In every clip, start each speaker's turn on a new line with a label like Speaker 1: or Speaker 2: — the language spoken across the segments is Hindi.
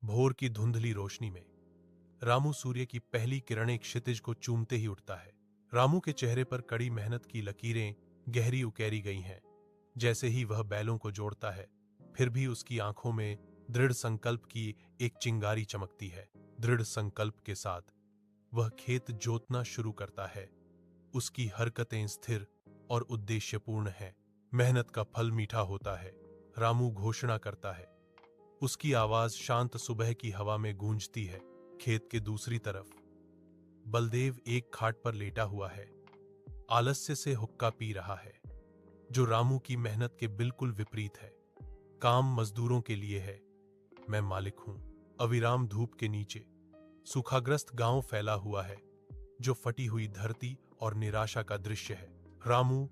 Speaker 1: भोर की धुंधली रोशनी में रामू सूर्य की पहली किरणें क्षितिज को चूमते ही उठता है। रामू के चेहरे पर कड़ी मेहनत की लकीरें गहरी उकेरी गई हैं। जैसे ही वह बैलों को जोड़ता है, फिर भी उसकी आंखों में दृढ़ संकल्प की एक चिंगारी चमकती है। दृढ़ संकल्प के साथ वह खेत जोतना शुरू करता है। उसकी हरकतें स्थिर और उद्देश्यपूर्ण हैं। मेहनत का फल मीठा होता है। रामू घोषणा करता है। उसकी आवाज शांत सुबह की हवा में गूंजती है। खेत के दूसरी तरफ बलदेव एक खाट पर लेटा हुआ है, आलस्य से हुक्का पी रहा है, जो रामू की मेहनत के बिल्कुल विपरीत है। काम मजदूरों के लिए है, मैं मालिक हूं। अविराम धूप के नीचे सूखाग्रस्त गांव फैला हुआ है, जो फटी हुई धरती और निराशा का दृश्य है। रामू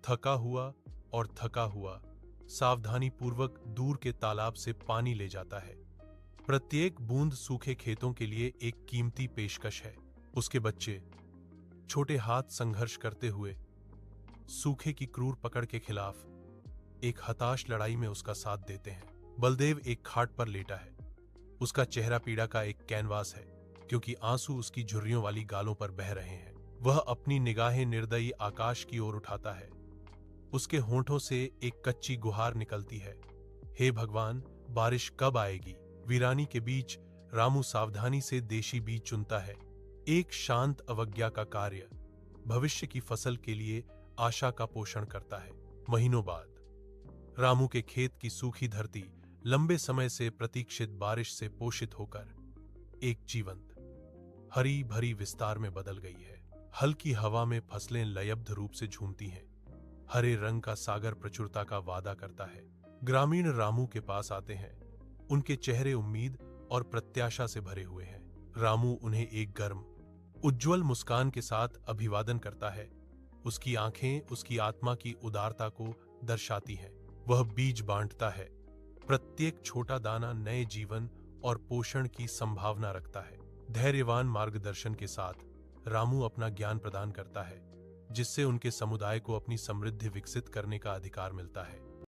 Speaker 1: थका हुआ सावधानी पूर्वक दूर के तालाब से पानी ले जाता है। प्रत्येक बूंद सूखे खेतों के लिए एक कीमती पेशकश है। उसके बच्चे छोटे हाथ संघर्ष करते हुए सूखे की क्रूर पकड़ के खिलाफ एक हताश लड़ाई में उसका साथ देते हैं। बलदेव एक खाट पर लेटा है। उसका चेहरा पीड़ा का एक कैनवास है, क्योंकि आंसू उसकी झुर्रियों वाली गालों पर बह रहे हैं। वह अपनी निगाहें निर्दयी आकाश की ओर उठाता है। उसके होंठों से एक कच्ची गुहार निकलती है, हे भगवान, बारिश कब आएगी? वीरानी के बीच रामू सावधानी से देशी बीज चुनता है। एक शांत अवज्ञा का कार्य भविष्य की फसल के लिए आशा का पोषण करता है। महीनों बाद रामू के खेत की सूखी धरती लंबे समय से प्रतीक्षित बारिश से पोषित होकर एक जीवंत हरी भरी विस्तार में बदल गई है। हल्की हवा में फसलें लयबद्ध रूप से झूमती हैं। हरे रंग का सागर प्रचुरता का वादा करता है। ग्रामीण रामू के पास आते हैं। उनके चेहरे उम्मीद और प्रत्याशा से भरे हुए हैं। रामू उन्हें एक गर्म उज्जवल मुस्कान के साथ अभिवादन करता है। उसकी आंखें उसकी आत्मा की उदारता को दर्शाती हैं। वह बीज बांटता है। प्रत्येक छोटा दाना नए जीवन और पोषण की संभावना रखता है। धैर्यवान मार्गदर्शन के साथ रामू अपना ज्ञान प्रदान करता है, जिससे उनके समुदाय को अपनी समृद्धि विकसित करने का अधिकार मिलता है।